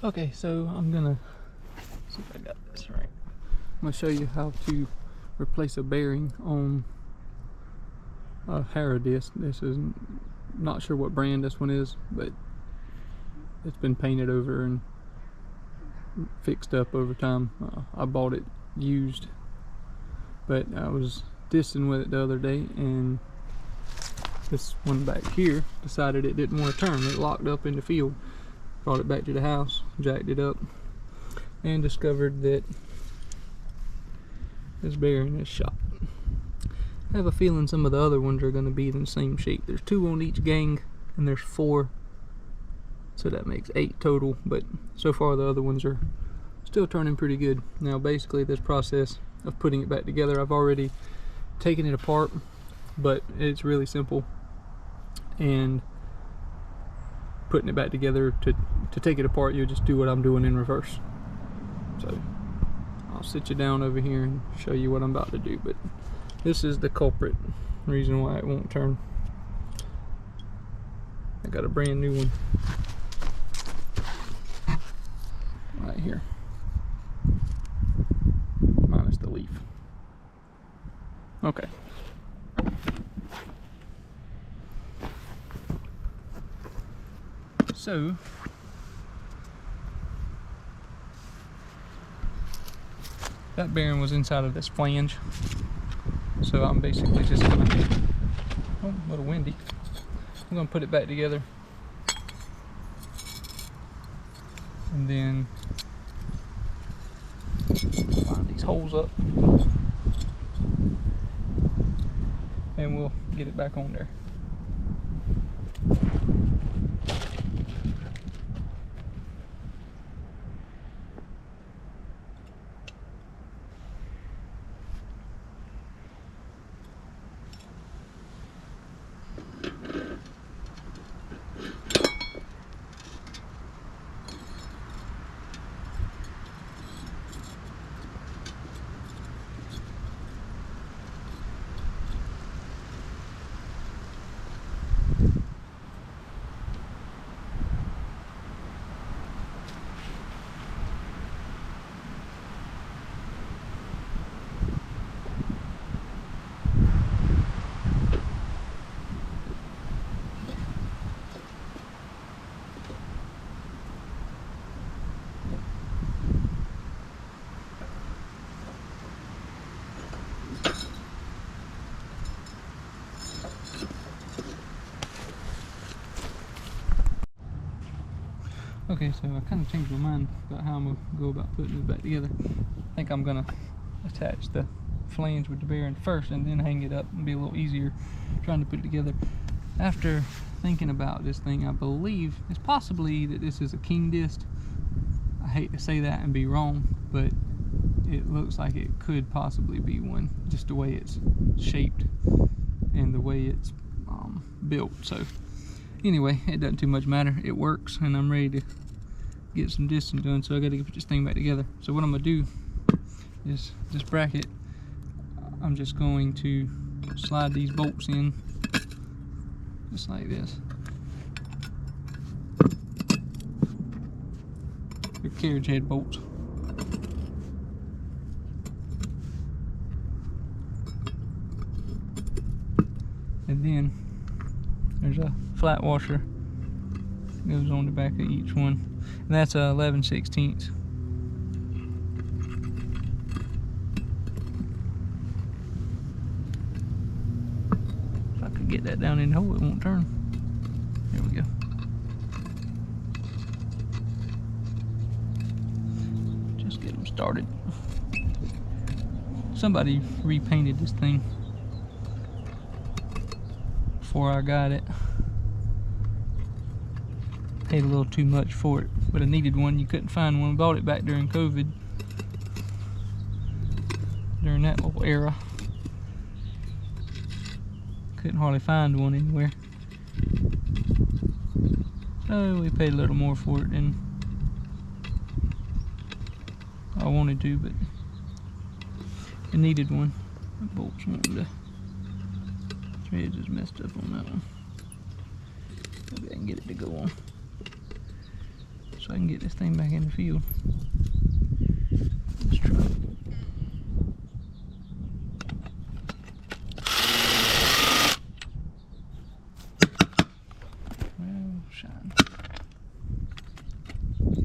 Okay, so I'm gonna see if I got this right. I'm gonna show you how to replace a bearing on a Harrow disc. This is not sure what brand this one is, but it's been painted over and fixed up over time. I bought it used, but I was dissing with it the other day, and this one back here decided it didn't want to turn. It locked up in the field. Brought it back to the house, jacked it up, and discovered that this bearing is shot. I have a feeling some of the other ones are going to be in the same shape. There's 2 on each gang, and there's 4, so that makes 8 total, but so far the other ones are still turning pretty good. Now basically this process of putting it back together, I've already taken it apart, but it's really simple, and putting it back together, to take it apart, you'll just do what I'm doing in reverse. So I'll sit you down over here and show you what I'm about to do, but this is the culprit, reason why it won't turn. I got a brand new one right here, minus the leaf. Okay. So that bearing was inside of this flange, so I'm basically just gonna, oh, a little windy, I'm gonna put it back together, and then line these holes up, and we'll get it back on there. Okay, so I kind of changed my mind about how I'm going to go about putting it back together. I think I'm going to attach the flange with the bearing first and then hang it up, and be a little easier trying to put it together. After thinking about this thing, I believe it's possibly that this is a king disc. I hate to say that and be wrong, but it looks like it could possibly be one, just the way it's shaped and the way it's built. So anyway, it doesn't too much matter. It works, and I'm ready to get some distance done, so I got to put this thing back together. So what I'm going to do is this bracket, I'm just going to slide these bolts in just like this. They're carriage head bolts. And then there's a flat washer that goes on the back of each one, and that's a 11/16. If I could get that down in the hole, it won't turn. There we go. Just get them started. Somebody repainted this thing before I got it. Paid a little too much for it, but I needed one. You couldn't find one. Bought it back during COVID, during that little era. Couldn't hardly find one anywhere, so we paid a little more for it than I wanted to, but I needed one. The bolts wanted to, threads is messed up on that one. Maybe I can get it to go on. so I can get this thing back in the field. Let's try it. Well, shine.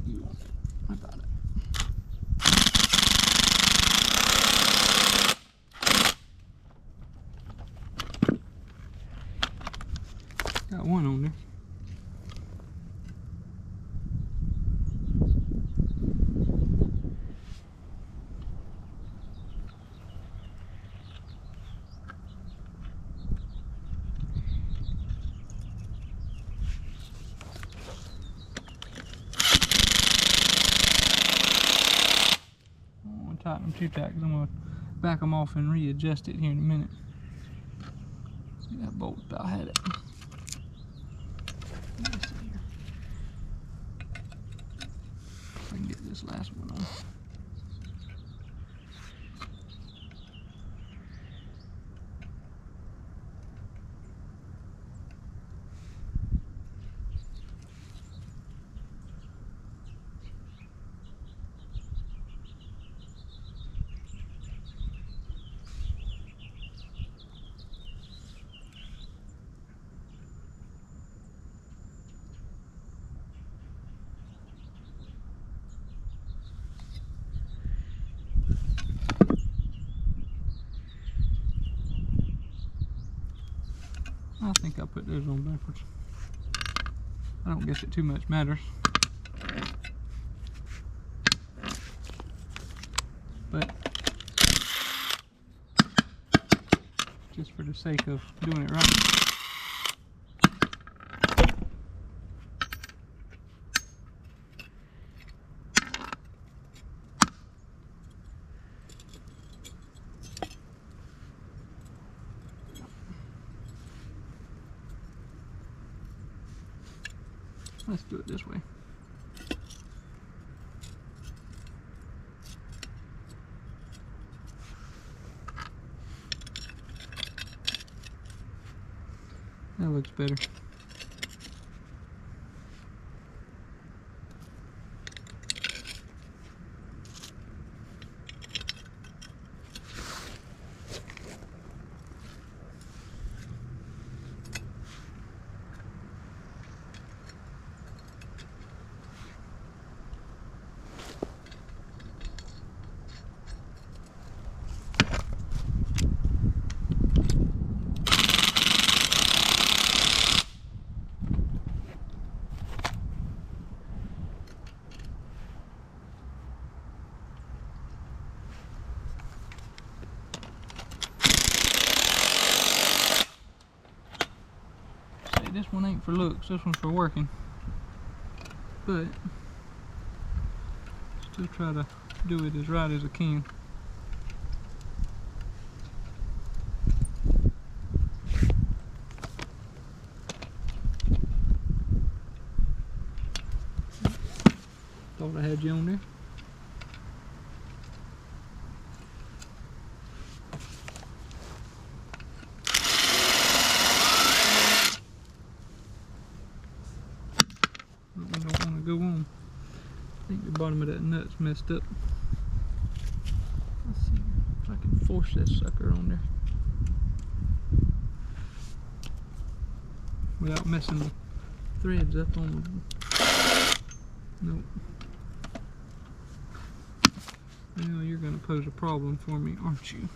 You want it. How about it? Got one on there. Tighten them too tight because I'm going to back them off and readjust it here in a minute. See, that bolt about had it. Let's see here. If I can get this last one on. I think I put those on backwards. I don't guess it too much matters. But just for the sake of doing it right. Let's do it this way. That looks better. This one ain't for looks, this one's for working. But still try to do it as right as I can. Thought I had you on there. Go on. I think the bottom of that nut's messed up. Let's see if I can force that sucker on there without messing the threads up on them. Nope. Well, you're going to pose a problem for me, aren't you?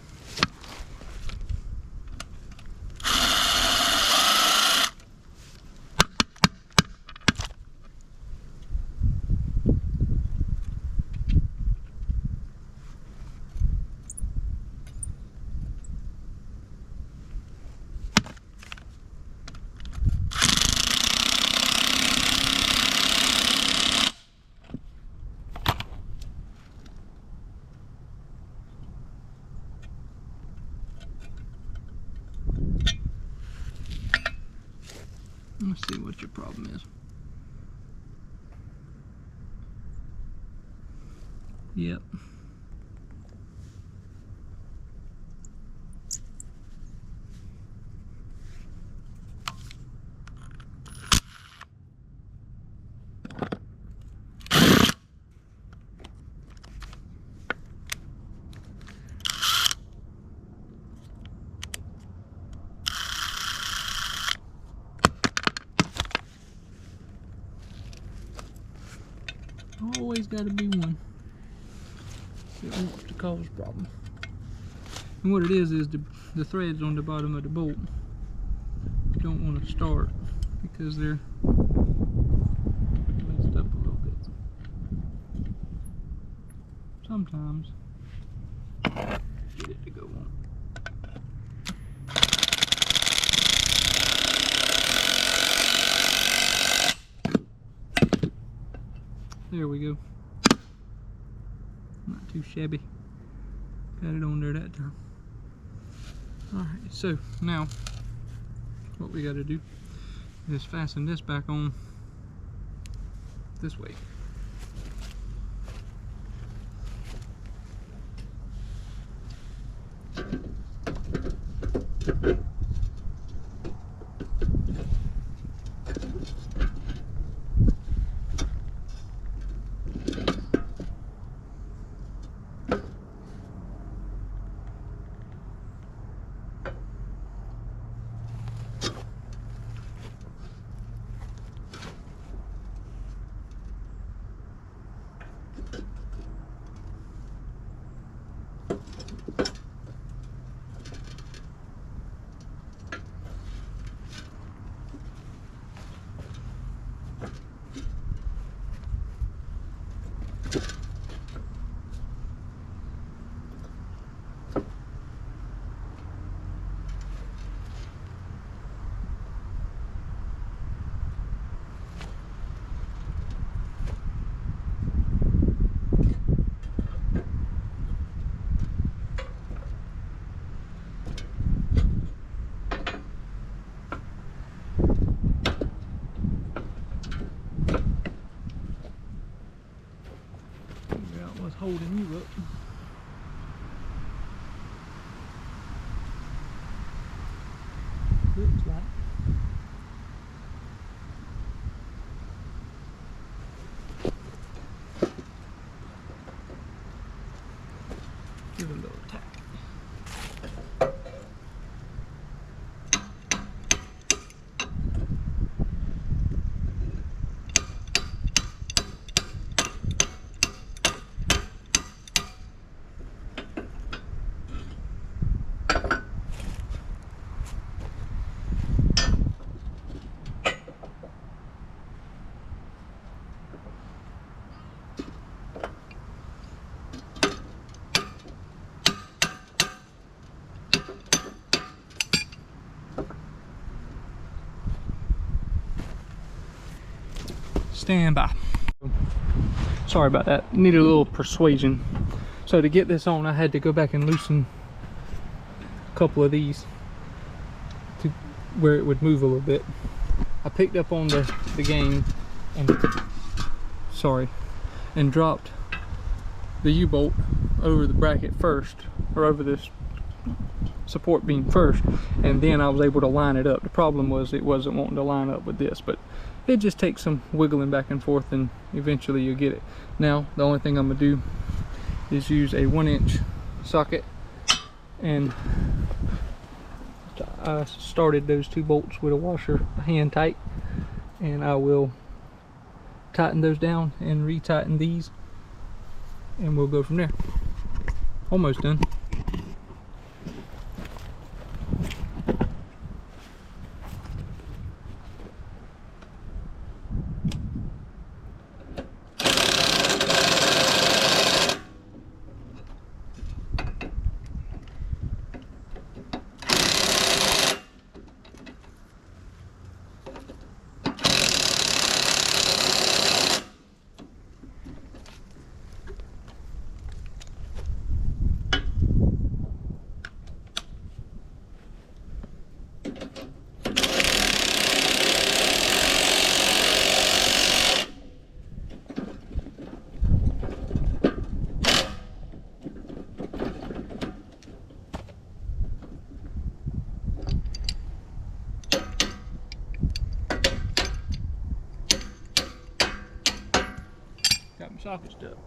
Let's see what your problem is. Yep. Always got to be one. It wants to cause a problem. And what it is the threads on the bottom of the bolt don't want to start because they're messed up a little bit. Sometimes get it to go on. There we go. Not too shabby. Got it on there that time. Alright, so now what we got to do is fasten this back on this way. Holding you up. Looks like. Give it a little tap. Stand by. Sorry about that. Needed a little persuasion. So to get this on, I had to go back and loosen a couple of these to where it would move a little bit. I picked up on the game and dropped the U-bolt over the bracket first, or over this support beam first, and then I was able to line it up. The problem was it wasn't wanting to line up with this, but it just takes some wiggling back and forth and eventually you'll get it. Now the only thing I'm gonna do is use a 1-inch socket, and I started those two bolts with a washer hand tight, and I will tighten those down and re-tighten these, and we'll go from there. Almost done. Got my socket stuck.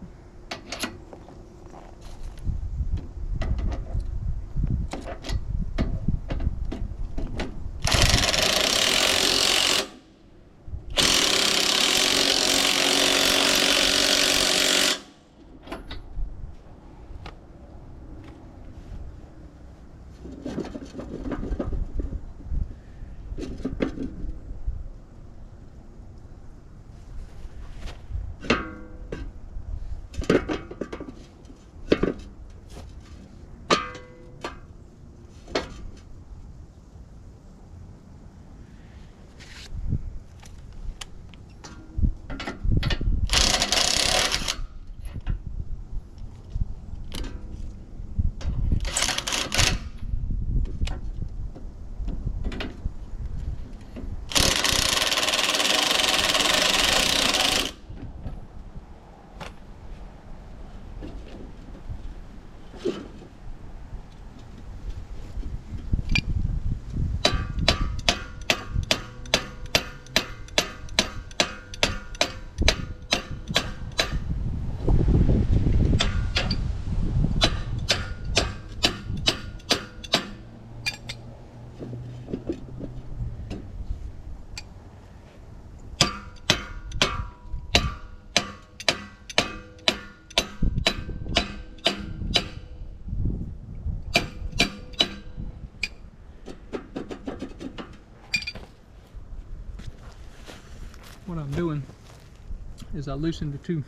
is I loosened the two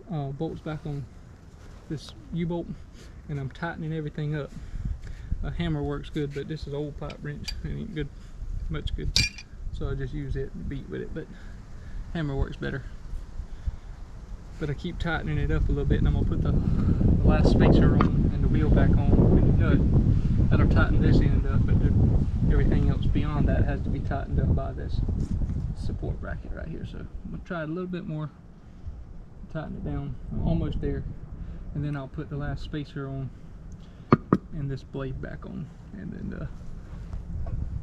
bolts back on this U-bolt, and I'm tightening everything up. A hammer works good, but this is old pipe wrench. It ain't good, much good. So I just use it and beat with it, but hammer works better. But I keep tightening it up a little bit, and I'm gonna put the last spacer on and the wheel back on and the nut. That'll tighten this end up, but everything else beyond that has to be tightened up by this support bracket right here. So I'm gonna try it a little bit more, tighten it down. I'm almost there, and then I'll put the last spacer on and this blade back on, and then the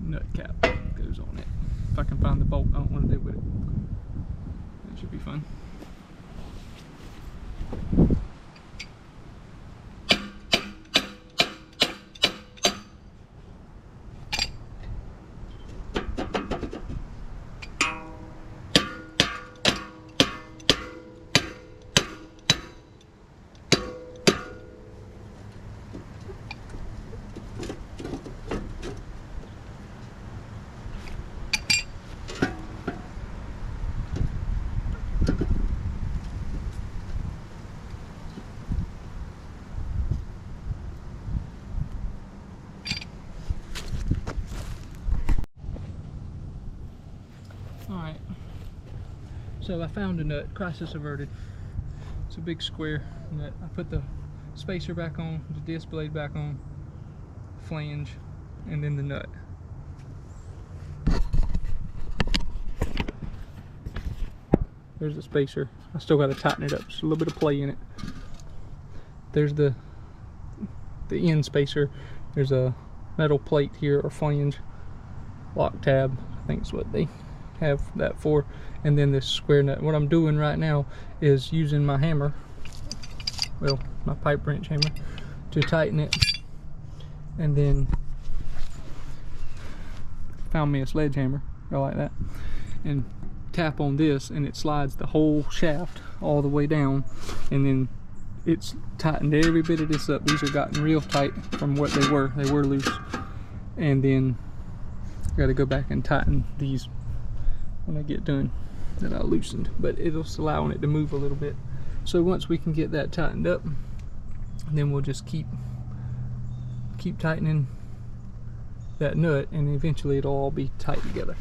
nut cap goes on it. If I can find the bolt I don't want to do with it. That should be fun. Alright, so I found a nut, crisis averted. It's a big square nut. I put the spacer back on, the disc blade back on, flange, and then the nut. There's the spacer. I still got to tighten it up, just a little bit of play in it. There's the end spacer. There's a metal plate here, or flange, lock tab, I think is what they have that for, and then this square nut. What I'm doing right now is using my hammer, well, my pipe wrench hammer, to tighten it, and then found me a sledgehammer, go like that, and tap on this, and it slides the whole shaft all the way down, and then it's tightened every bit of this up. These are gotten real tight from what they were loose, and then got to go back and tighten these when I get done that I loosened, but it'll allowing it to move a little bit. So once we can get that tightened up, then we'll just keep tightening that nut, and eventually it'll all be tight together.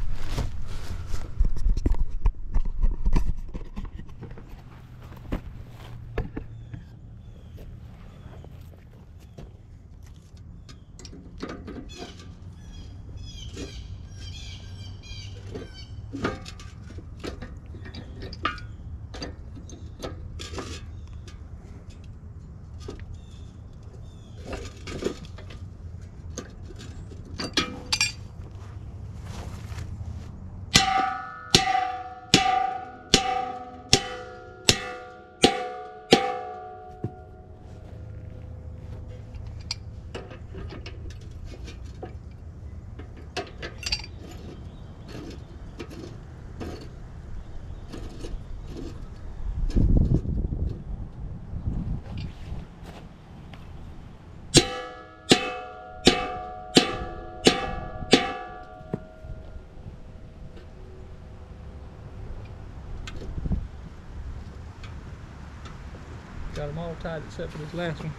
Got them all tied except for this last one.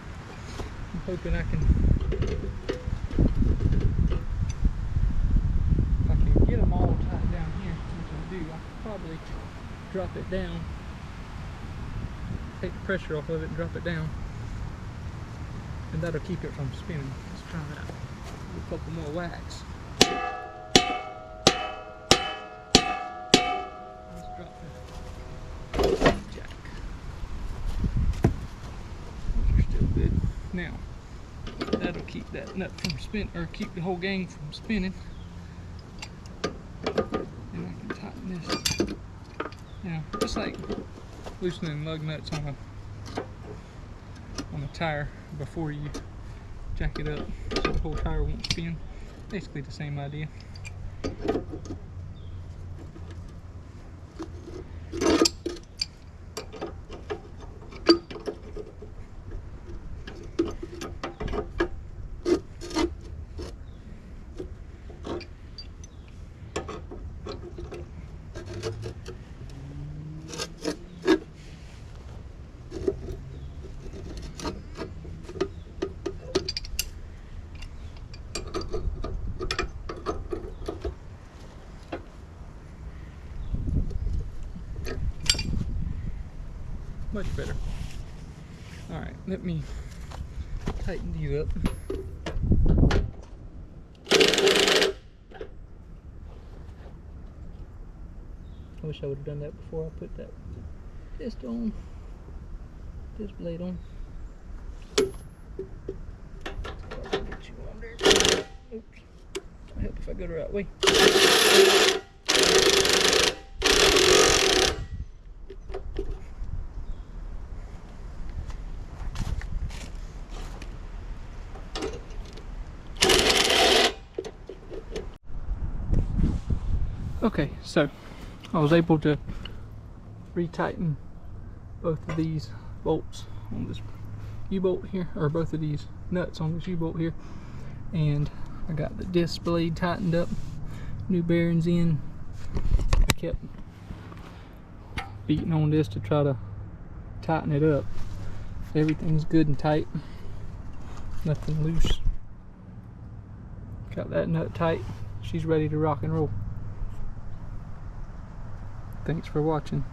I'm hoping if I can get them all tied down here, which I do, I could probably drop it down, take the pressure off of it and drop it down, and that'll keep it from spinning. Let's try that. A couple more whacks. Let's drop the jack. Those are still good. Now, that'll keep that nut from spinning, or keep the whole gang from spinning. And I can tighten this. Now, just like loosening lug nuts on a tire before you jack it up so the whole tire won't spin. Basically the same idea. much better. All right, let me tighten these up. I wish I would have done that before I put that pistol on, this blade on. Oops. I'll help if I go the right way. Okay, so I was able to retighten both of these bolts on this U-bolt here, or both of these nuts on this U-bolt here, and I got the disc blade tightened up, new bearings in. I kept beating on this to try to tighten it up. Everything's good and tight, nothing loose. Got that nut tight, she's ready to rock and roll. Thanks for watching.